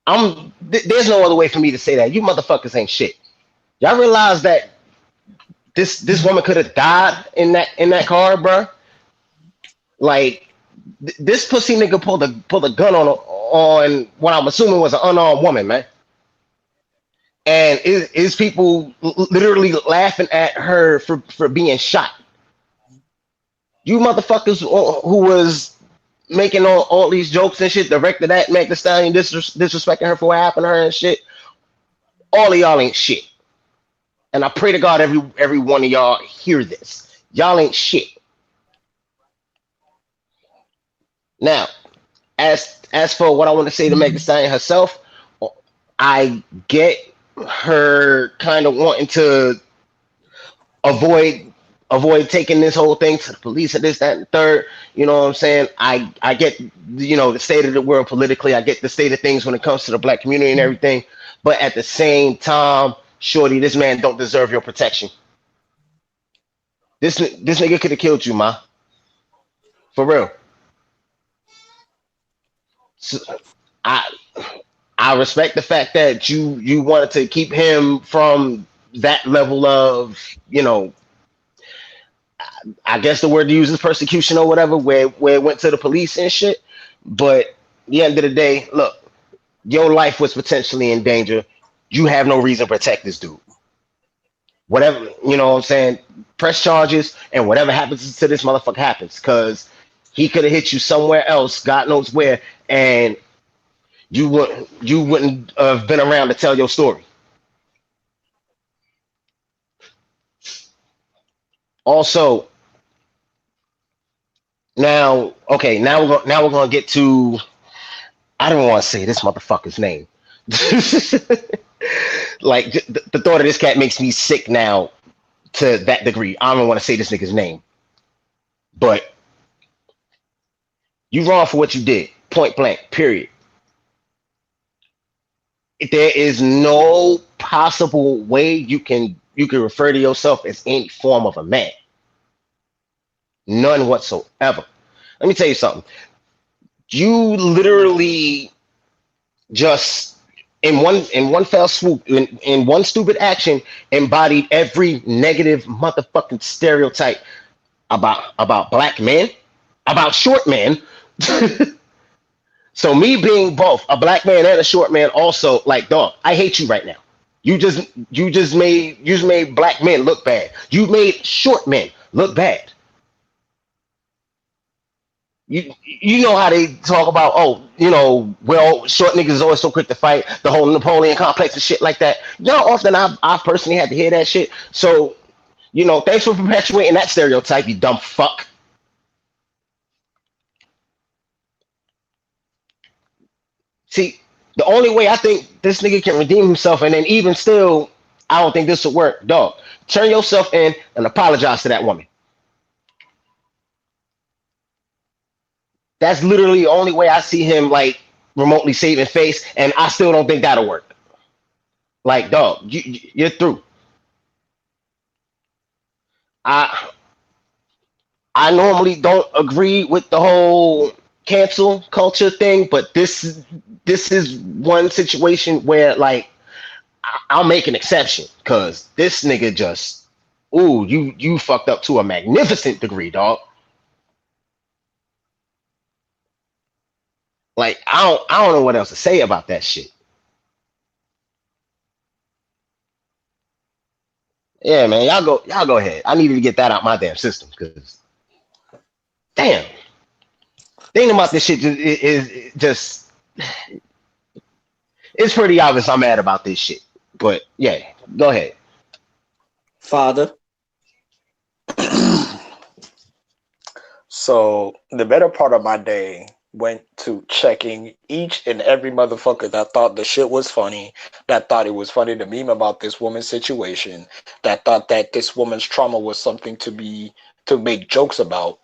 There's no other way for me to say that. You motherfuckers ain't shit. Y'all realize that this woman could have died in that car, bro? Like this pussy nigga pulled a gun on what I'm assuming was an unarmed woman, man. And is people literally laughing at her for being shot? You motherfuckers who was making all these jokes and shit, directed at Meg Thee Stallion, disrespecting her for what happened to her and shit. All of y'all ain't shit. And I pray to God every one of y'all hear this. Y'all ain't shit. Now, as for what I want to say to Meg Thee Stallion herself, I get her kind of wanting to avoid taking this whole thing to the police and this, that, and the third. You know what I'm saying? I get the state of the world politically. I get the state of things when it comes to the black community and everything. But at the same time, shorty, this man don't deserve your protection. This nigga could have killed you, ma. For real. So, I I respect the fact that you wanted to keep him from that level of, you know, I guess the word to use is persecution or whatever, where it went to the police and shit. But at the end of the day, look, your life was potentially in danger. You have no reason to protect this dude. Whatever, you know what I'm saying? Press charges and whatever happens to this motherfucker happens. Cause he could have hit you somewhere else, God knows where, and you wouldn't have been around to tell your story. Also, now, okay, now we're gonna get to, I don't want to say this motherfucker's name. Like the thought of this cat makes me sick now to that degree. I don't want to say this nigga's name, but you wrong for what you did. Point blank. Period. There is no possible way you can refer to yourself as any form of a man. None whatsoever. Let me tell you something. You literally just in one fell swoop, in one stupid action, embodied every negative motherfucking stereotype about black men, about short men. So me being both a black man and a short man, also, like, dog, I hate you right now. You just made black men look bad. You made short men look bad. You know how they talk about, oh, well, short niggas is always so quick to fight, the whole Napoleon complex and shit like that. You know, often I've personally had to hear that shit. So, thanks for perpetuating that stereotype, you dumb fuck. See, the only way I think this nigga can redeem himself, and then even still, I don't think this will work, dog. Turn yourself in and apologize to that woman. That's literally the only way I see him, like, remotely saving face, and I still don't think that'll work. Like, dog, you're through. I I normally don't agree with the whole cancel culture thing, but this is one situation where, like, I'll make an exception because this nigga just, ooh, you fucked up to a magnificent degree, dog. Like, I don't know what else to say about that shit. Yeah, man, y'all go ahead. I needed to get that out my damn system because damn, thinking about this shit is just, it's pretty obvious I'm mad about this shit. But yeah, go ahead. Father. So the better part of my day went to checking each and every motherfucker that thought the shit was funny, that thought it was funny to meme about this woman's situation, that thought that this woman's trauma was something to make jokes about.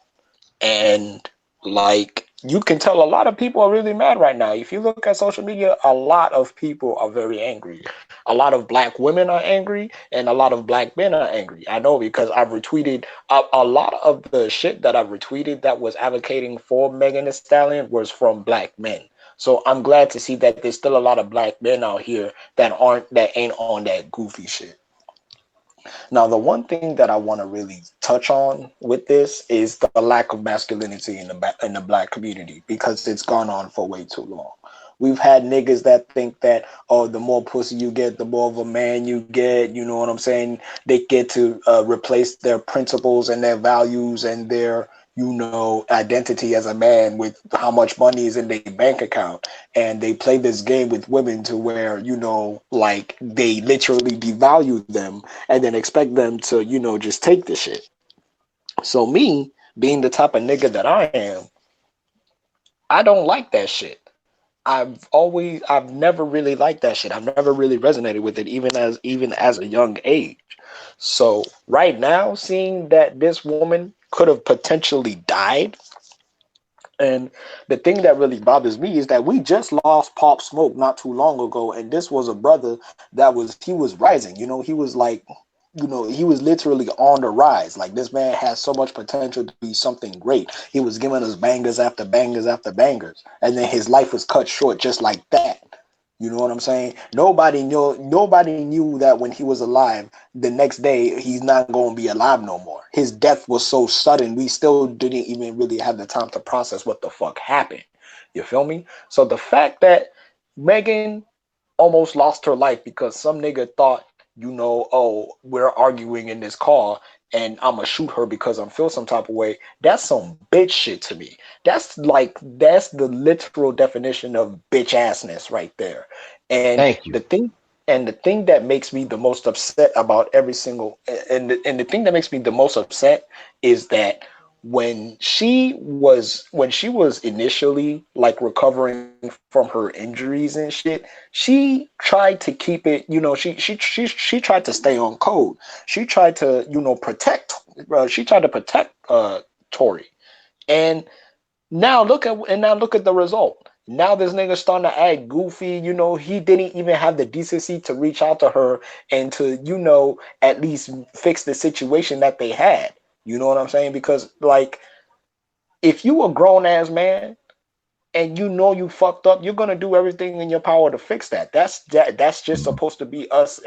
And like you can tell a lot of people are really mad right now. If you look at social media, a lot of people are very angry. A lot of black women are angry and a lot of black men are angry. I know because I've retweeted a lot of the shit that I've retweeted that was advocating for Megan Thee Stallion was from black men. So I'm glad to see that there's still a lot of black men out here that ain't on that goofy shit. Now, the one thing that I want to really touch on with this is the lack of masculinity in the black community, because it's gone on for way too long. We've had niggas that think that, oh, the more pussy you get, the more of a man you get. You know what I'm saying? They get to replace their principles and their values and their, identity as a man with how much money is in their bank account. And they play this game with women to where, like they literally devalue them and then expect them to, just take the shit. So me being the type of nigga that I am, I don't like that shit. I've never really liked that shit. I've never really resonated with it, even as a young age. So right now, seeing that this woman could have potentially died, and the thing that really bothers me is that we just lost Pop Smoke not too long ago, and this was a brother he was rising. He was like, he was literally on the rise. Like, this man has so much potential to be something great. He was giving us bangers after bangers after bangers, and then his life was cut short just like that. You know what I'm saying? Nobody knew that when he was alive, the next day he's not going to be alive no more. His death was so sudden, we still didn't even really have the time to process what the fuck happened. You feel me? So the fact that Megan almost lost her life because some nigga thought, oh, we're arguing in this car and I'm gonna shoot her because I'm feel some type of way. That's some bitch shit to me. That's the literal definition of bitch assness right there. And Thank the you. thing and the thing that makes me the most upset about every single and the thing that makes me the most upset is that when she was initially like recovering from her injuries and shit, she tried to keep it, she tried to stay on code. She tried to, protect Tory. And now look at the result. Now this nigga starting to act goofy. He didn't even have the decency to reach out to her and to, at least fix the situation that they had. You know what I'm saying? Because, like, if you a grown ass man and you know you fucked up, you're gonna do everything in your power to fix that. That's just supposed to be us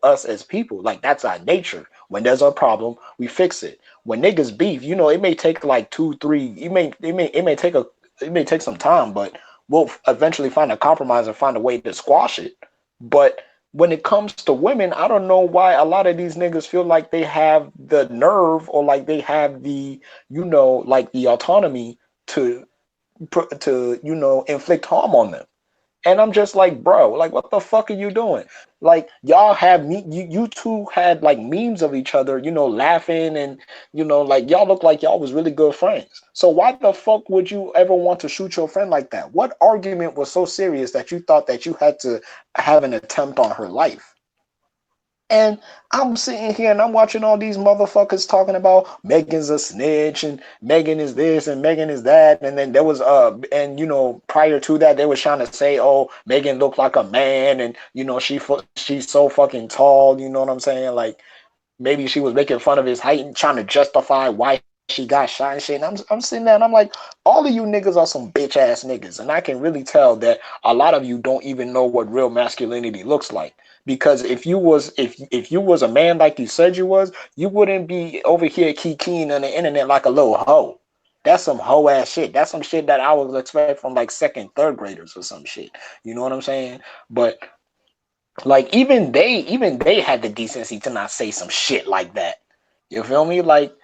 as people. Like, that's our nature. When there's a problem, we fix it. When niggas beef, it may take like 2, 3. It may take some time, but we'll eventually find a compromise and find a way to squash it. But when it comes to women, I don't know why a lot of these niggas feel like they have the nerve, or like they have the, like the autonomy to inflict harm on them. And I'm just like, bro, like, what the fuck are you doing? Like, y'all have me, you two had like memes of each other, laughing, and like, y'all look like y'all was really good friends. So why the fuck would you ever want to shoot your friend like that? What argument was so serious that you thought that you had to have an attempt on her life? And I'm sitting here and I'm watching all these motherfuckers talking about Megan's a snitch and Megan is this and Megan is that. And then there was and prior to that they was trying to say, oh, Megan looked like a man, and she's so fucking tall. You know what I'm saying? Like, maybe she was making fun of his height and trying to justify why she got shot and shit. And I'm sitting there and I'm like, all of you niggas are some bitch ass niggas, and I can really tell that a lot of you don't even know what real masculinity looks like. Because if you was a man like you said you was, you wouldn't be over here kikiing on the internet like a little hoe. That's some hoe ass shit. That's some shit that I would expect from like second, third graders or some shit. You know what I'm saying? But like, even they had the decency to not say some shit like that. You feel me? Like,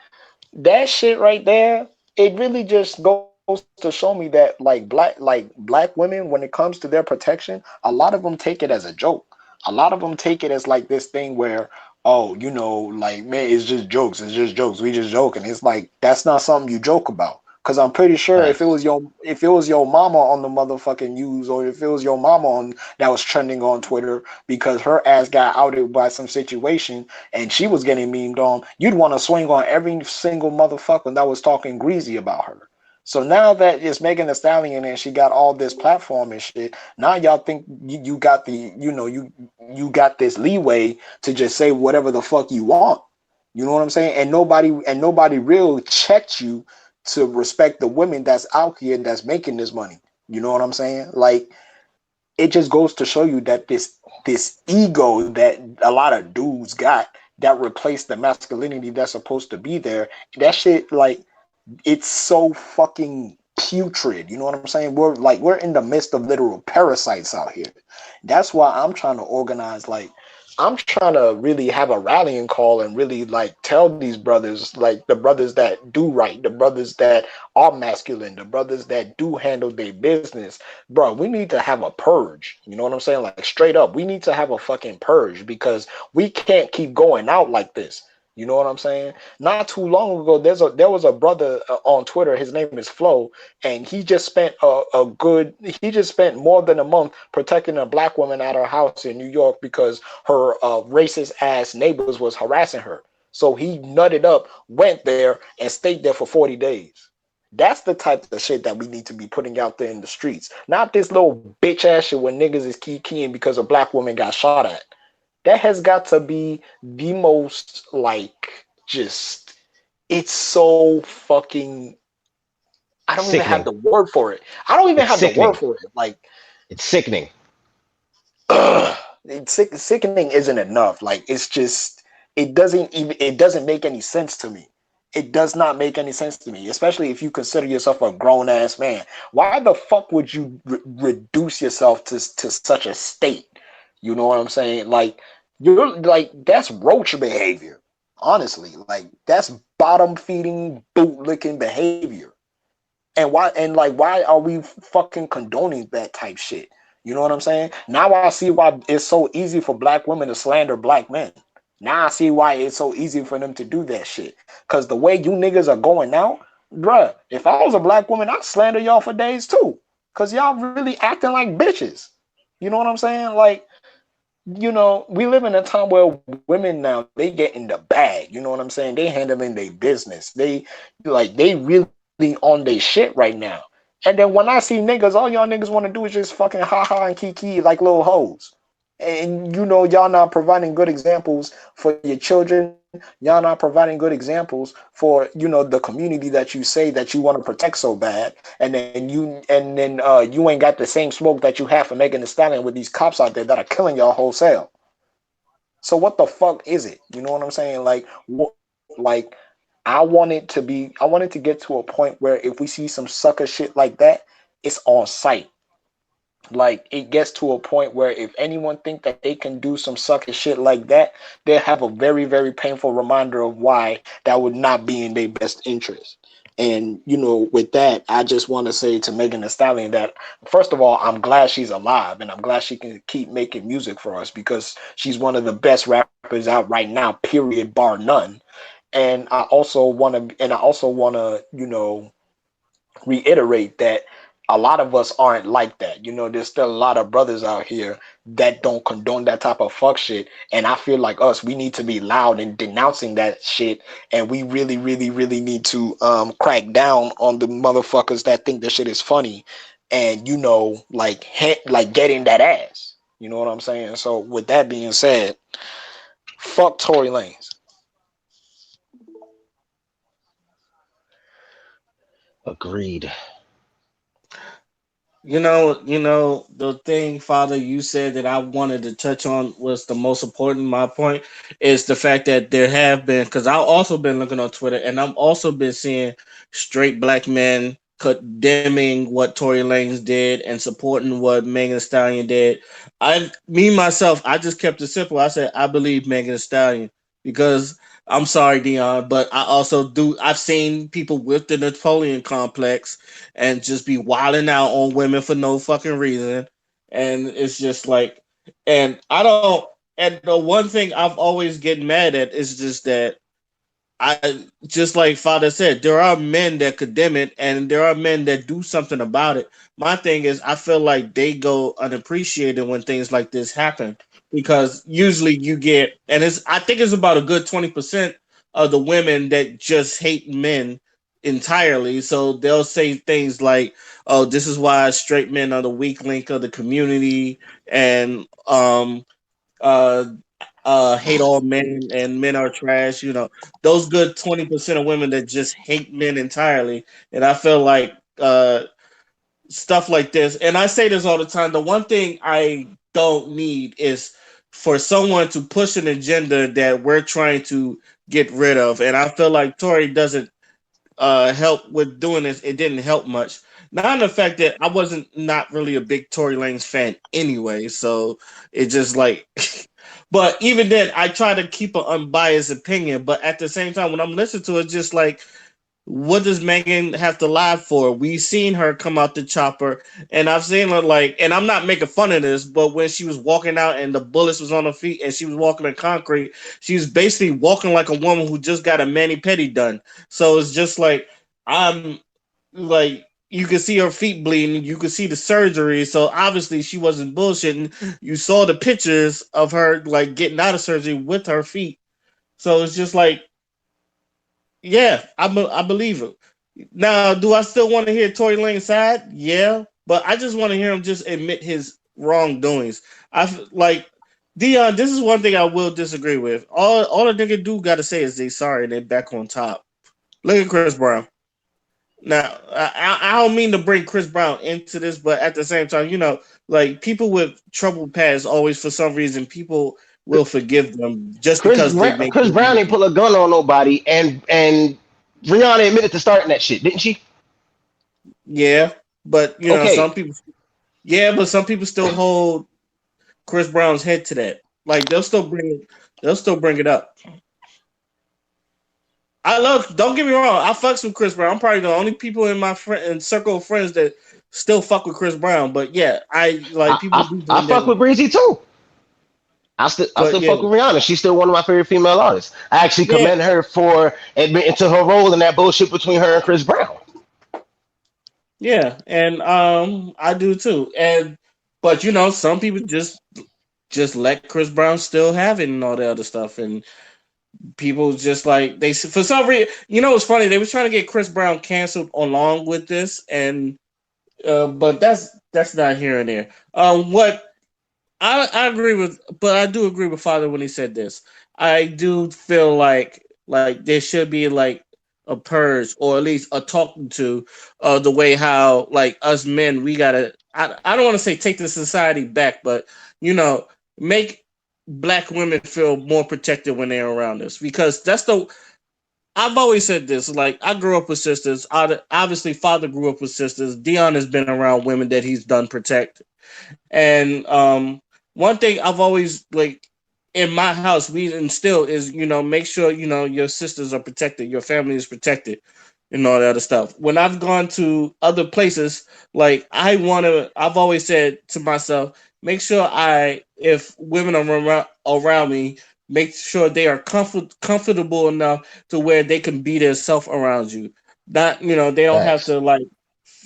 that shit right there, it really just goes to show me that, like, black women, when it comes to their protection, a lot of them take it as a joke. A lot of them take it as like this thing where, oh, like, man, it's just jokes. It's just jokes. We just joking. It's like, that's not something you joke about. Cause I'm pretty sure if it Facts. was your mama on the motherfucking news, or if it was your mama that was trending on Twitter because her ass got outed by some situation and she was getting memed on, you'd want to swing on every single motherfucker that was talking greasy about her. So now that it's Megan Thee Stallion and she got all this platform and shit, now y'all think you got you got this leeway to just say whatever the fuck you want. You know what I'm saying? And nobody real checked you to respect the women that's out here and that's making this money. You know what I'm saying? Like, it just goes to show you that this ego that a lot of dudes got that replaced the masculinity that's supposed to be there. That shit, like, it's so fucking putrid. You know what I'm saying? We're in the midst of literal parasites out here. That's why I'm trying to organize. Like, I'm trying to really have a rallying call and really like tell these brothers, like the brothers that do right, the brothers that are masculine, the brothers that do handle their business, bro. We need to have a purge. You know what I'm saying? Like, straight up, we need to have a fucking purge because we can't keep going out like this. You know what I'm saying? Not too long ago, there was a brother on Twitter. His name is Flo, and he just spent more than a month protecting a black woman at her house in New York because her racist ass neighbors was harassing her. So he nutted up, went there, and stayed there for 40 days. That's the type of shit that we need to be putting out there in the streets. Not this little bitch ass shit when niggas is keying because a black woman got shot at. That has got to be the most like just it's so fucking I don't even have Sickening. the word for it. I don't even It's have the word sickening. for it. Like, It's sickening. ugh, sickening isn't enough. Like, it's just it doesn't make any sense to me. It does not make any sense to me, especially if you consider yourself a grown ass man. Why the fuck would you reduce yourself to such a state? You know what I'm saying? Like, you're like that's roach behavior. Honestly, like that's bottom feeding, boot licking behavior. And why are we fucking condoning that type shit? You know what I'm saying? Now I see why it's so easy for black women to slander black men. Now I see why it's so easy for them to do that shit. Cause the way you niggas are going now, bruh, if I was a black woman, I'd slander y'all for days too. Cause y'all really acting like bitches. You know what I'm saying? Like, we live in a time where women now they get in the bag. You know what I'm saying? They handling their business. They really on their shit right now. And then when I see niggas, all y'all niggas want to do is just fucking ha ha and kiki like little hoes. And y'all not providing good examples for your children. Y'all not providing good examples for the community that you say that you want to protect so bad. And then you ain't got the same smoke that you have for Megan Thee Stallion with these cops out there that are killing y'all wholesale. So what the fuck is it? You know what I'm saying? Like I want it to get to a point where if we see some sucker shit like that, it's on site. Like, it gets to a point where if anyone think that they can do some sucker shit like that, they'll have a very, very painful reminder of why that would not be in their best interest. And with that, I just want to say to Megan Thee Stallion that first of all, I'm glad she's alive and I'm glad she can keep making music for us because she's one of the best rappers out right now, period, bar none. And I also want to reiterate that a lot of us aren't like that. There's still a lot of brothers out here that don't condone that type of fuck shit. And I feel like us, we need to be loud in denouncing that shit. And we really, really, really need to crack down on the motherfuckers that think this shit is funny and, like getting that ass. You know what I'm saying? So with that being said, fuck Tory Lanez. Agreed. The thing, Father, you said that I wanted to touch on was the most important. My point is the fact that there have been, because I've also been looking on Twitter, and I've also been seeing straight black men condemning what Tory Lanez did and supporting what Megan Thee Stallion did. Me myself, I just kept it simple. I said I believe Megan Thee Stallion because I'm sorry, Dion, but I also do. I've seen people with the Napoleon complex and just be wilding out on women for no fucking reason. And it's just like, and I don't, and the one thing I've always get mad at is just that just like Father said, there are men that condemn it and there are men that do something about it. My thing is, I feel like they go unappreciated when things like this happen because usually you get, and I think it's about a good 20% of the women that just hate men entirely. So they'll say things like, "Oh, this is why straight men are the weak link of the community," and uh, hate all men and men are trash. Those good 20% of women that just hate men entirely. And I feel like stuff like this, and I say this all the time. The one thing I don't need is for someone to push an agenda that we're trying to get rid of, and I feel like Tory doesn't help with doing this. It didn't help much. Not in the fact that I wasn't not really a big Tory Lanez fan anyway, so it just like. But even then, I try to keep an unbiased opinion. But at the same time, when I'm listening to it, just like what does Megan have to lie for? We've seen her come out the chopper, and I've seen her like, and I'm not making fun of this, but when she was walking out and the bullets was on her feet and she was walking in concrete, she was basically walking like a woman who just got a mani pedi done. So it's just like I'm like you could see her feet bleeding, you could see the surgery. So obviously she wasn't bullshitting. You saw the pictures of her like getting out of surgery with her feet. So it's just like yeah, I believe it. Now, do I still want to hear Tory Lane's side? Yeah, but I just want to hear him just admit his wrongdoings. Like Dion. This is one thing I will disagree with. All a nigga do got to say is they sorry and they back on top. Look at Chris Brown. Now, I don't mean to bring Chris Brown into this, but at the same time, like people with troubled past, always for some reason, people will forgive them just because they make Chris good Brown didn't music. pull a gun on nobody, and Rihanna admitted to starting that shit, didn't she? Yeah, but Okay, some people. Yeah, but some people still hold Chris Brown's head to that. Like they'll still bring it up. I love. Don't get me wrong. I fucks with Chris Brown. I'm probably the only people in my friend and circle of friends that still fuck with Chris Brown. But yeah, I like people do I blend fuck in. with Breezy too. I But still yeah, fuck with Rihanna. She's still one of my favorite female artists. I actually yeah, commend her for admitting to her role in that bullshit between her and Chris Brown. yeah, and I do too. And but some people just let Chris Brown still have it and all the other stuff, and people just like they for some reason. It's funny. They was trying to get Chris Brown canceled along with this, and but that's not here and there. What I agree with, but I do agree with Father when he said this. I do feel like there should be like a purge or at least a talking to the way how like us men we gotta. I don't want to say take the society back, but make black women feel more protected when they're around us because that's the I've always said this. Like, I grew up with sisters. Obviously, father grew up with sisters. Dion has been around women that he's done protect. And one thing I've always like in my house we instill is make sure your sisters are protected, your family is protected, and all that other stuff. When I've gone to other places, like I've always said to myself, make sure if women are around me, make sure they are comfortable enough to where they can be themselves around you. Not they don't have Facts. to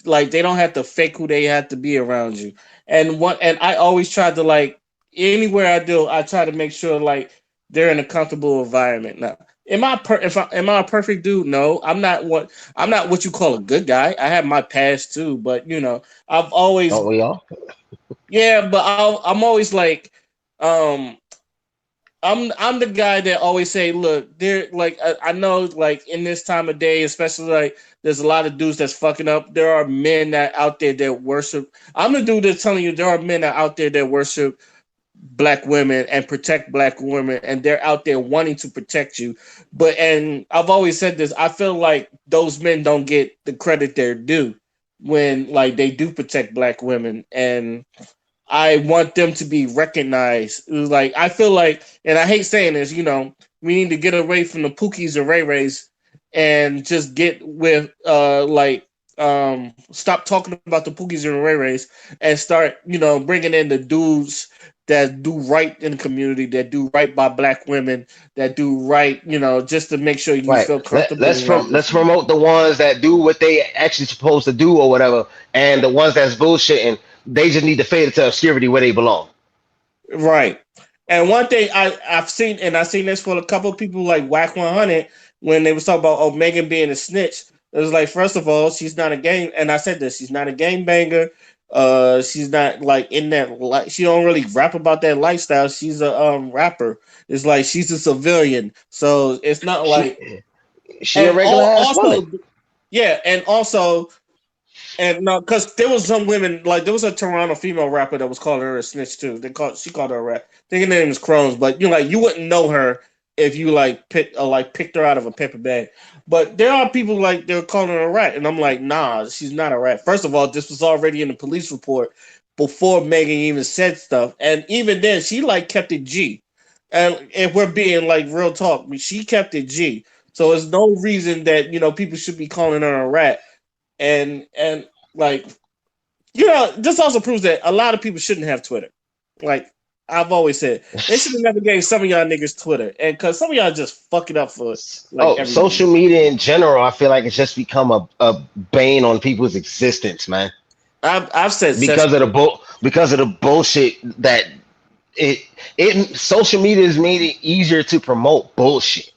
like they don't have to fake who they have to be around you. And I always try to like anywhere I do, I try to make sure like they're in a comfortable environment. Now, am I a perfect dude? No, I'm not what you call a good guy. I have my past too, but I've always Don't we all? yeah, but I'm always like um I'm the guy that always say, look, there like I know like in this time of day, especially like there's a lot of dudes that's fucking up. There are men that out there that worship. I'm the dude that's telling you there are men that out there that worship black women and protect black women, and they're out there wanting to protect you. And I've always said this. I feel like those men don't get the credit they're due when like they do protect black women, and I want them to be recognized. It was like I feel like, and I hate saying this, we need to get away from the Pookies and Ray Rays and just get with stop talking about the Pookies and Ray Rays and start bringing in the dudes that do right in the community, that do right by black women, that do right, just to make sure you Right. feel comfortable around this. Let's promote the ones that do what they actually supposed to do or whatever, and the ones that's bullshitting, they just need to fade into obscurity where they belong. Right. And one thing I've seen this for a couple of people like Whack 100 when they was talking about Megan being a snitch. It was like, first of all, she's not a game, and I said this, she's not a game banger. She's not like in that like she don't really rap about that lifestyle. She's a rapper. It's like she's a civilian, so it's not She like she a and regular ass woman. also yeah, and also And no, because there was some women, like there was a Toronto female rapper that was calling her a snitch too. She called her a rat. I think her name is Crohn's, but you wouldn't know her if you picked her out of a paper bag. But there are people like they're calling her a rat, and I'm like, nah, she's not a rat. First of all, this was already in the police report before Megan even said stuff, and even then, she like kept it G. And if we're being like real talk, she kept it G. So there's no reason that people should be calling her a rat and like this also proves that a lot of people shouldn't have Twitter. Like I've always said, they should have never gave some of y'all niggas Twitter, and because some of y'all just fuck it up for like Oh, everybody. social media in general, I feel like it's just become a bane on people's existence, man. I've said Because of the bullshit that it social media has made it easier to promote bullshit.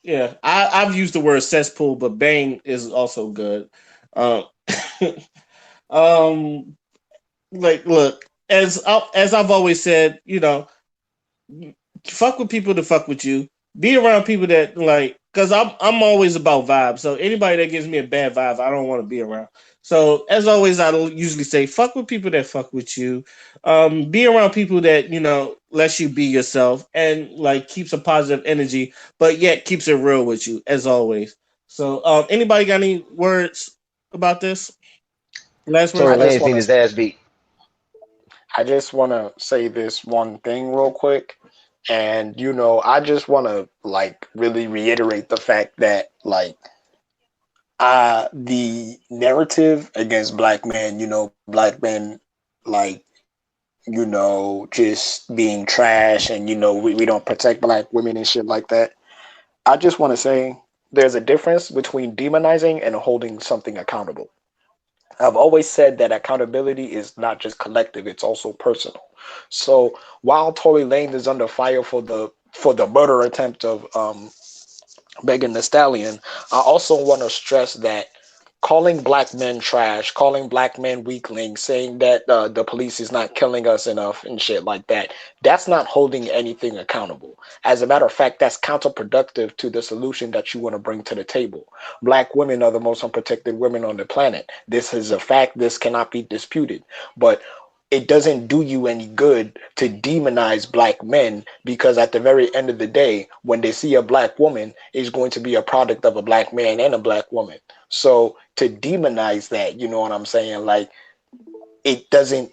yeah, I've used the word cesspool, but bang is also good. Um, um, like look, as I've always said, fuck with people to fuck with you. Be around people that because I'm always about vibes. So anybody that gives me a bad vibe, I don't want to be around. So as always, I usually say fuck with people that fuck with you. Be around people that lets you be yourself and like keeps a positive energy, but yet keeps it real with you as always. So anybody got any words about this? Last Tory words. I just Lanez want need to his ass beat. I just want to say this one thing real quick. And, I just want to like really reiterate the fact that like the narrative against black men, black men like, just being trash and, we don't protect black women and shit like that. I just want to say there's a difference between demonizing and holding something accountable. I've always said that accountability is not just collective, it's also personal. So while Tory Lane is under fire for the murder attempt of Megan Thee Stallion, I also want to stress that calling black men trash, calling black men weaklings, saying that the police is not killing us enough and shit like that, that's not holding anything accountable. As a matter of fact, that's counterproductive to the solution that you want to bring to the table. Black women are the most unprotected women on the planet. This is a fact. This cannot be disputed. But it doesn't do you any good to demonize black men because at the very end of the day, when they see a black woman, is going to be a product of a black man and a black woman. So to demonize that, you know what I'm saying? Like it doesn't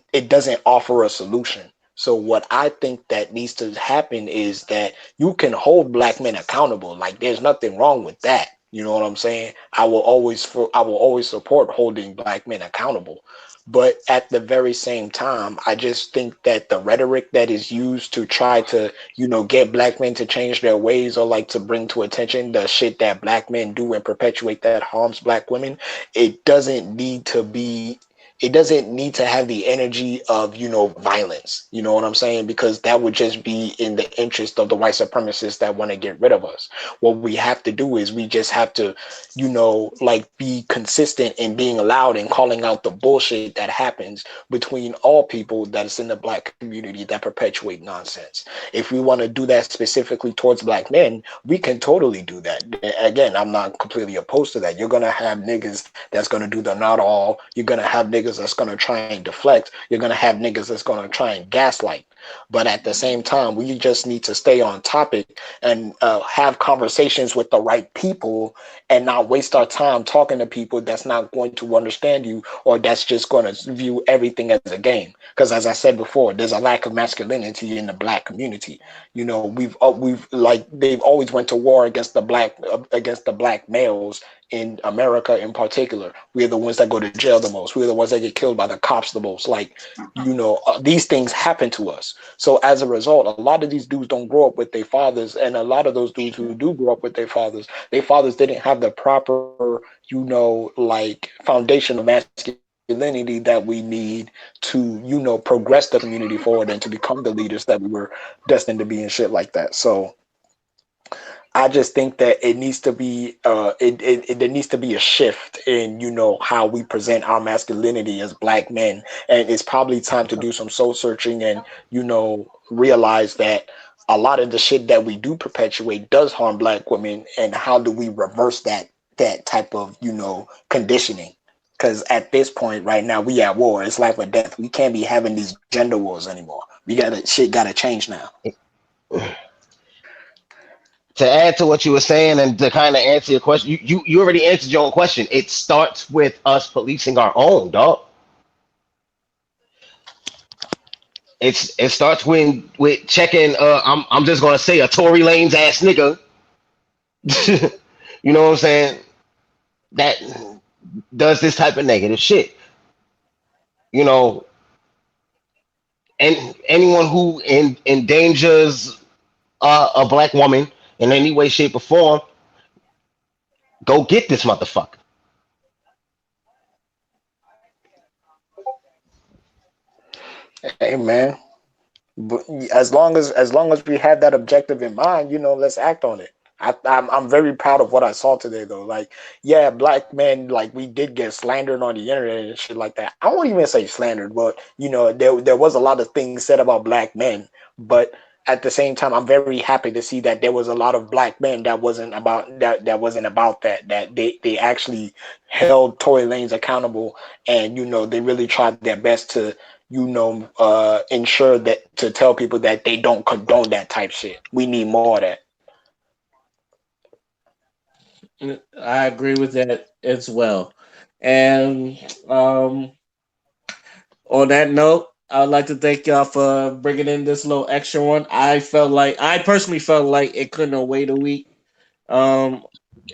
offer a solution. So what I think that needs to happen is that you can hold black men accountable. Like there's nothing wrong with that. You know what I'm saying? I will always support holding black men accountable. But at the very same time, I just think that the rhetoric that is used to try to, get black men to change their ways or like to bring to attention the shit that black men do and perpetuate that harms black women, it doesn't need to be it doesn't need to have the energy of violence, you know what I'm saying, because that would just be in the interest of the white supremacists that want to get rid of us. What we have to do is we just have to like be consistent in being loud and calling out the bullshit that happens between all people that's in the black community that perpetuate nonsense. If we want to do that specifically towards black men, we can totally do that. Again, I'm not completely opposed to that. You're gonna have niggas that's gonna do the not all. You're gonna have niggas that's gonna try and deflect. You're gonna have niggas that's gonna try and gaslight. But at the same time, we just need to stay on topic and have conversations with the right people and not waste our time talking to people that's not going to understand you or that's just going to view everything as a game. Because as I said before, there's a lack of masculinity in the black community. We've like they've always went to war against the black males in America in particular. We're the ones that go to jail the most. We're the ones that get killed by the cops the most. Like, these things happen to us. So as a result, a lot of these dudes don't grow up with their fathers, and a lot of those dudes who do grow up with their fathers didn't have the proper, like foundation of masculinity that we need to, progress the community forward and to become the leaders that we were destined to be and shit like that. So I just think that it needs to be there needs to be a shift in how we present our masculinity as black men, and it's probably time to do some soul searching and realize that a lot of the shit that we do perpetuate does harm black women, and how do we reverse that that type of, conditioning. Because at this point right now, we at war. It's life or death. We can't be having these gender wars anymore. Shit gotta change now. To add to what you were saying and to kind of answer your question, you already answered your own question. It starts with us policing our own, dog. It starts with checking. I'm just gonna say a Tory Lane's ass nigga. You know what I'm saying? That does this type of negative shit. You know, and anyone who endangers a black woman in any way, shape, or form, go get this motherfucker. Hey man, but as long as we have that objective in mind, let's act on it. I'm very proud of what I saw today, though. Like, yeah, black men, like, we did get slandered on the internet and shit like that. I won't even say slandered, but there was a lot of things said about black men. But at the same time, I'm very happy to see that there was a lot of black men that wasn't about they actually held Tory Lanez accountable, and they really tried their best to ensure that, to tell people that they don't condone that type shit. We need more of that. I agree with that as well. And on that note, I would like to thank y'all for bringing in this little extra one. I personally felt like it couldn't have waited a week. Um,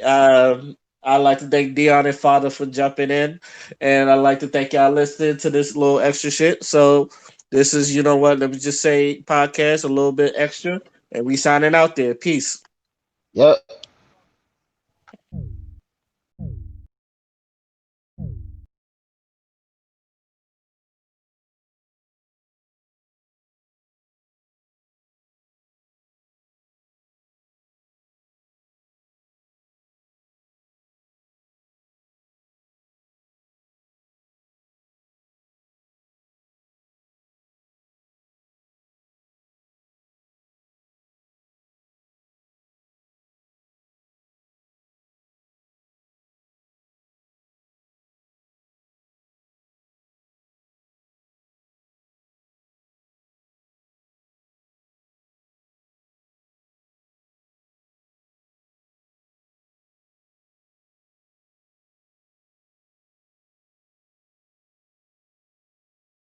uh, I'd like to thank Dion and Father for jumping in, and I'd like to thank y'all listening to this little extra shit. So this is, you know what? Let me just say, podcast a little bit extra, and we signing out there. Peace. Yep.